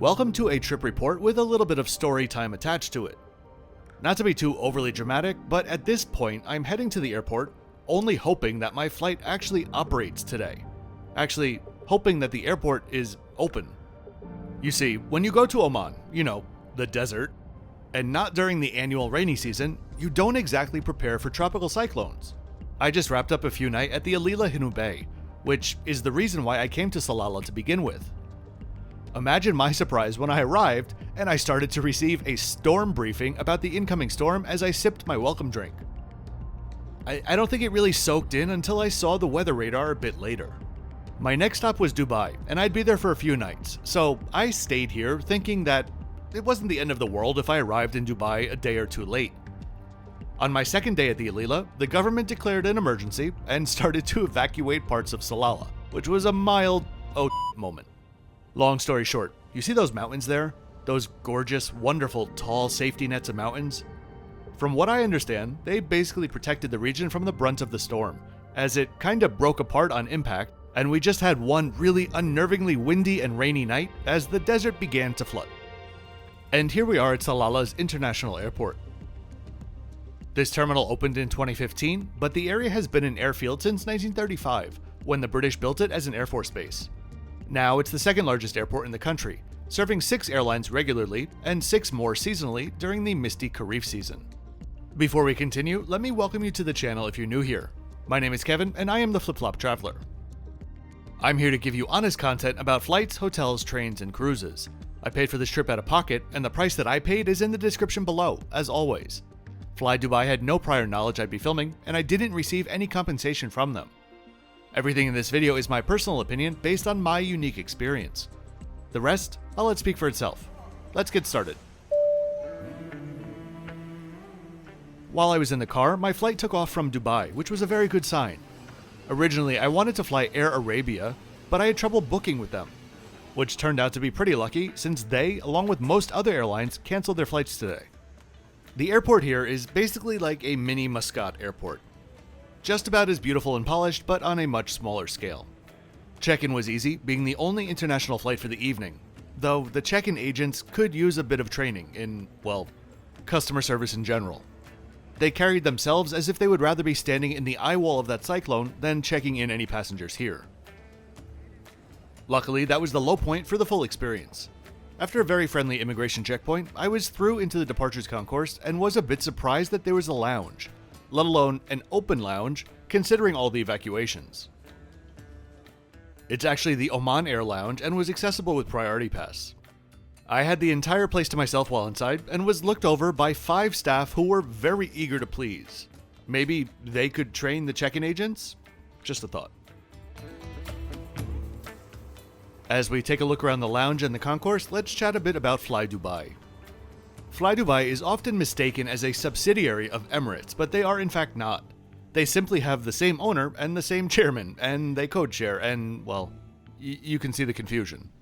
Welcome to a trip report with a little bit of story time attached to it. Not to be too overly dramatic, but at this point I'm heading to the airport only hoping that my flight actually operates today. Actually, hoping that the airport is open. You see, when you go to Oman, the desert, and not during the annual rainy season, you don't exactly prepare for tropical cyclones. I just wrapped up a few nights at the Alila Hinu Bay, which is the reason why I came to Salalah to begin with. Imagine my surprise when I arrived and I started to receive a storm briefing about the incoming storm as I sipped my welcome drink. I don't think it really soaked in until I saw the weather radar a bit later. My next stop was Dubai, and I'd be there for a few nights, so I stayed here thinking that it wasn't the end of the world if I arrived in Dubai a day or two late. On my second day at the Alila, the government declared an emergency and started to evacuate parts of Salalah, which was a mild moment. Long story short, you see those mountains there? Those gorgeous, wonderful, tall safety nets of mountains? From what I understand, they basically protected the region from the brunt of the storm, as it kinda broke apart on impact, and we just had one really unnervingly windy and rainy night as the desert began to flood. And here we are at Salalah's International Airport. This terminal opened in 2015, but the area has been an airfield since 1935, when the British built it as an Air Force base. Now it's the second largest airport in the country, serving 6 airlines regularly and 6 more seasonally during the misty Kharif season. Before we continue, let me welcome you to the channel if you're new here. My name is Kevin, and I am the Flip Flop Traveler. I'm here to give you honest content about flights, hotels, trains, and cruises. I paid for this trip out of pocket, and the price that I paid is in the description below, as always. Flydubai had no prior knowledge I'd be filming, and I didn't receive any compensation from them. Everything in this video is my personal opinion based on my unique experience. The rest, I'll let speak for itself. Let's get started. While I was in the car, my flight took off from Dubai, which was a very good sign. Originally, I wanted to fly Air Arabia, but I had trouble booking with them, which turned out to be pretty lucky since they, along with most other airlines, canceled their flights today. The airport here is basically like a mini Muscat airport. Just about as beautiful and polished, but on a much smaller scale. Check-in was easy, being the only international flight for the evening, though the check-in agents could use a bit of training in, customer service in general. They carried themselves as if they would rather be standing in the eye wall of that cyclone than checking in any passengers here. Luckily, that was the low point for the full experience. After a very friendly immigration checkpoint, I was through into the departures concourse and was a bit surprised that there was a lounge, let alone an open lounge, considering all the evacuations. It's actually the Oman Air Lounge and was accessible with priority pass. I had the entire place to myself while inside and was looked over by 5 staff who were very eager to please. Maybe they could train the check-in agents? Just a thought. As we take a look around the lounge and the concourse, let's chat a bit about Flydubai. Flydubai is often mistaken as a subsidiary of Emirates, but they are in fact not. They simply have the same owner and the same chairman, and they code share, and, you can see the confusion.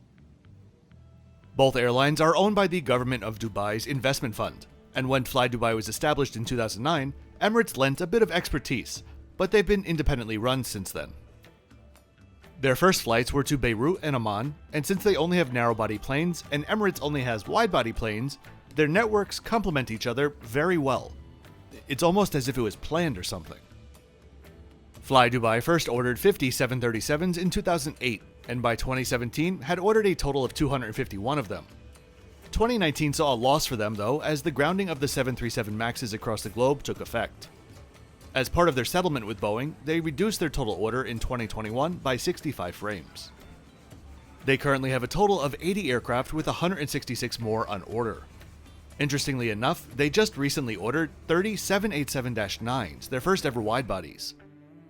Both airlines are owned by the government of Dubai's investment fund, and when Flydubai was established in 2009, Emirates lent a bit of expertise, but they've been independently run since then. Their first flights were to Beirut and Amman, and since they only have narrow-body planes and Emirates only has wide-body planes, their networks complement each other very well. It's almost as if it was planned or something. Flydubai first ordered 50 737s in 2008, and by 2017 had ordered a total of 251 of them. 2019 saw a loss for them though, as the grounding of the 737 MAXs across the globe took effect. As part of their settlement with Boeing, they reduced their total order in 2021 by 65 frames. They currently have a total of 80 aircraft with 166 more on order. Interestingly enough, they just recently ordered 30 787-9s, their first ever wide-bodies.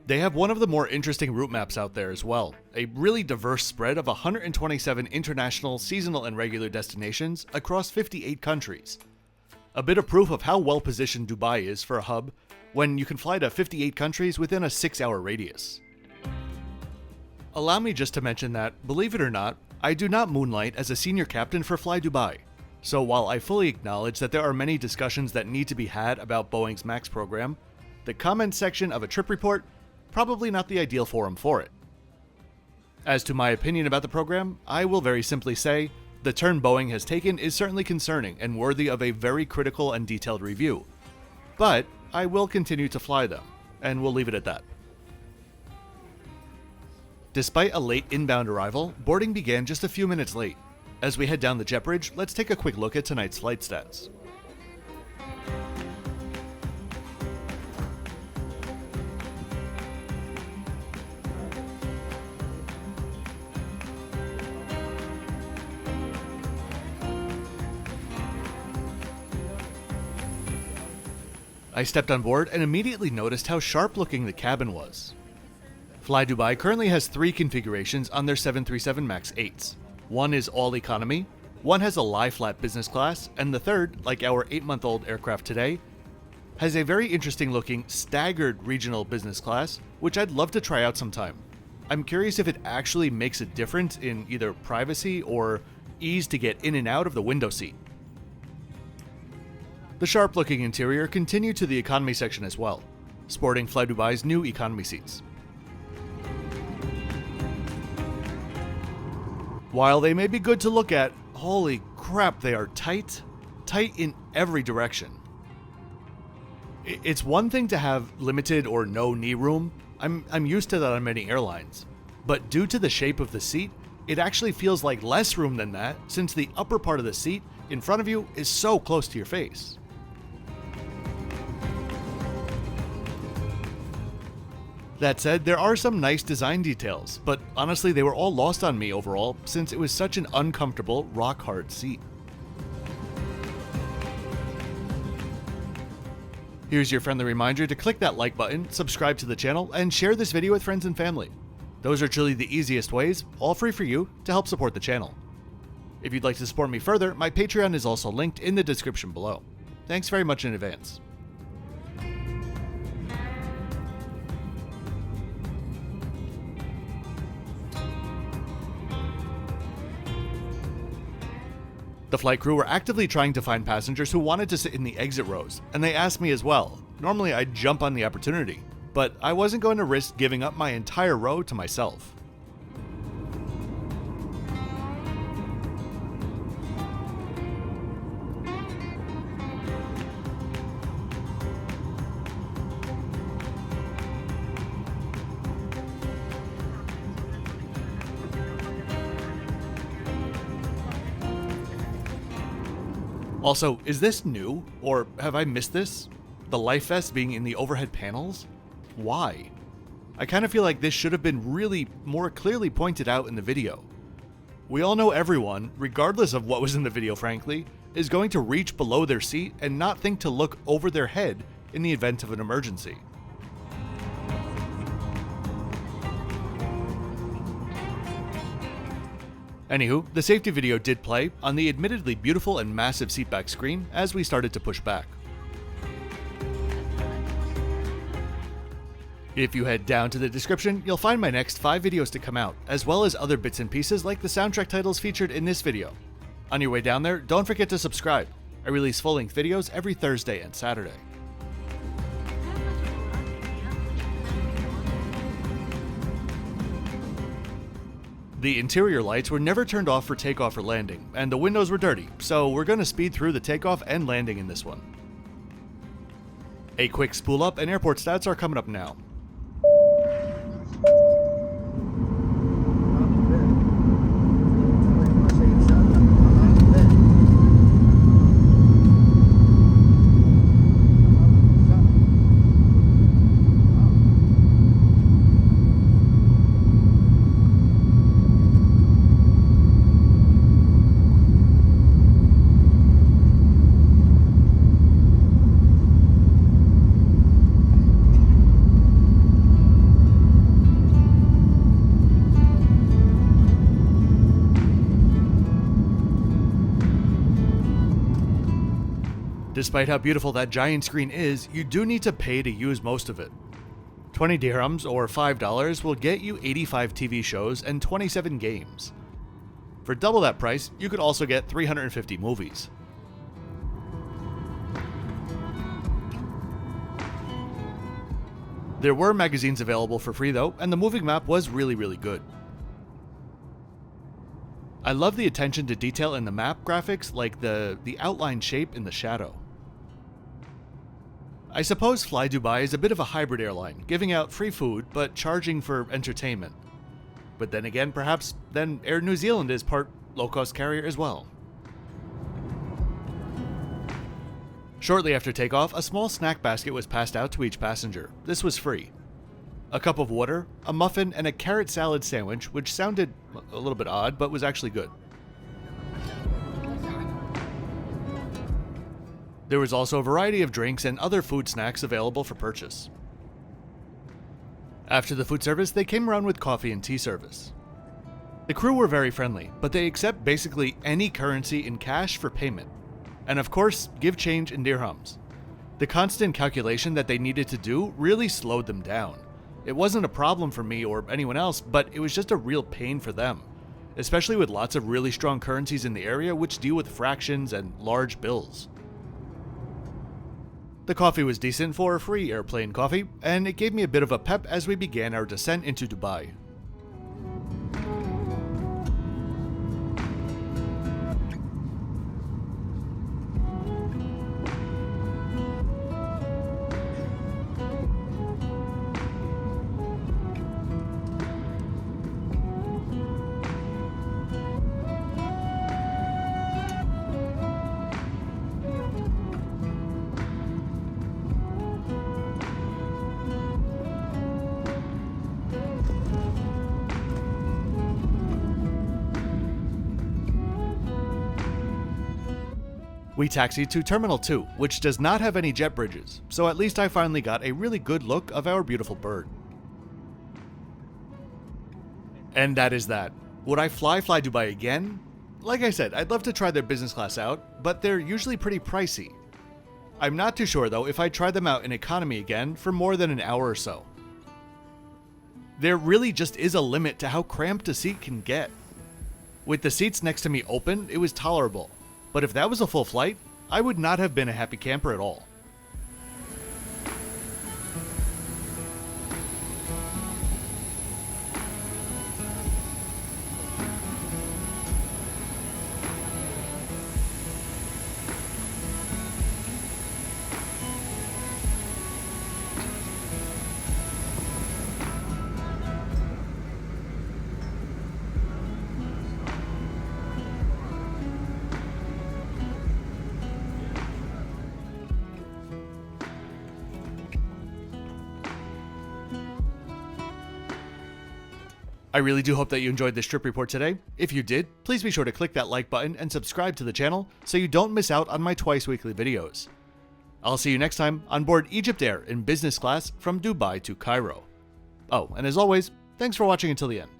They have one of the more interesting route maps out there as well, a really diverse spread of 127 international, seasonal, and regular destinations across 58 countries. A bit of proof of how well positioned Dubai is for a hub when you can fly to 58 countries within a 6-hour radius. Allow me just to mention that, believe it or not, I do not moonlight as a senior captain for Flydubai. So while I fully acknowledge that there are many discussions that need to be had about Boeing's MAX program, the comments section of a trip report, probably not the ideal forum for it. As to my opinion about the program, I will very simply say, The turn Boeing has taken is certainly concerning and worthy of a very critical and detailed review, but I will continue to fly them, and we'll leave it at that. Despite a late inbound arrival, boarding began just a few minutes late. As we head down the jet bridge, let's take a quick look at tonight's flight stats. I stepped on board and immediately noticed how sharp looking the cabin was. Flydubai currently has 3 configurations on their 737 MAX 8s. One is all economy, one has a lie flat business class, and the third, like our 8-month-old aircraft today, has a very interesting looking staggered regional business class, which I'd love to try out sometime. I'm curious if it actually makes a difference in either privacy or ease to get in and out of the window seat. The sharp-looking interior continued to the economy section as well, sporting Flydubai's new economy seats. While they may be good to look at, holy crap, they are tight in every direction. It's one thing to have limited or no knee room. I'm used to that on many airlines, but due to the shape of the seat, it actually feels like less room than that, since the upper part of the seat in front of you is so close to your face. That said, there are some nice design details, but honestly they were all lost on me overall since it was such an uncomfortable, rock-hard seat. Here's your friendly reminder to click that like button, subscribe to the channel, and share this video with friends and family. Those are truly the easiest ways, all free for you, to help support the channel. If you'd like to support me further, my Patreon is also linked in the description below. Thanks very much in advance. The flight crew were actively trying to find passengers who wanted to sit in the exit rows, and they asked me as well. Normally I'd jump on the opportunity, but I wasn't going to risk giving up my entire row to myself. Also, is this new, or have I missed this? The life vest being in the overhead panels? Why? I kind of feel like this should have been really more clearly pointed out in the video. We all know everyone, regardless of what was in the video frankly, is going to reach below their seat and not think to look over their head in the event of an emergency. Anywho, the safety video did play on the admittedly beautiful and massive seatback screen as we started to push back. If you head down to the description, you'll find my next 5 videos to come out, as well as other bits and pieces like the soundtrack titles featured in this video. On your way down there, don't forget to subscribe. I release full-length videos every Thursday and Saturday. The interior lights were never turned off for takeoff or landing, and the windows were dirty, so we're going to speed through the takeoff and landing in this one. A quick spool up and airport stats are coming up now. Despite how beautiful that giant screen is, you do need to pay to use most of it. 20 dirhams or $5 will get you 85 TV shows and 27 games. For double that price, you could also get 350 movies. There were magazines available for free though, and the moving map was really good. I love the attention to detail in the map graphics, like the outline shape in the shadow. I suppose Flydubai is a bit of a hybrid airline, giving out free food but charging for entertainment. But then again, perhaps then Air New Zealand is part low-cost carrier as well. Shortly after takeoff, a small snack basket was passed out to each passenger. This was free. A cup of water, a muffin, and a carrot salad sandwich, which sounded a little bit odd, but was actually good. There was also a variety of drinks and other food snacks available for purchase. After the food service, they came around with coffee and tea service. The crew were very friendly, but they accept basically any currency in cash for payment. And of course, give change in dirhams. The constant calculation that they needed to do really slowed them down. It wasn't a problem for me or anyone else, but it was just a real pain for them, especially with lots of really strong currencies in the area which deal with fractions and large bills. The coffee was decent for free airplane coffee, and it gave me a bit of a pep as we began our descent into Dubai. We taxied to Terminal 2, which does not have any jet bridges, so at least I finally got a really good look of our beautiful bird. And that is that. Would I fly Flydubai again? Like I said, I'd love to try their business class out, but they're usually pretty pricey. I'm not too sure though if I'd try them out in economy again for more than an hour or so. There really just is a limit to how cramped a seat can get. With the seats next to me open, it was tolerable. But if that was a full flight, I would not have been a happy camper at all. I really do hope that you enjoyed this trip report today. If you did, please be sure to click that like button and subscribe to the channel so you don't miss out on my twice weekly videos. I'll see you next time on board Egyptair in business class from Dubai to Cairo. Oh, and as always, thanks for watching until the end.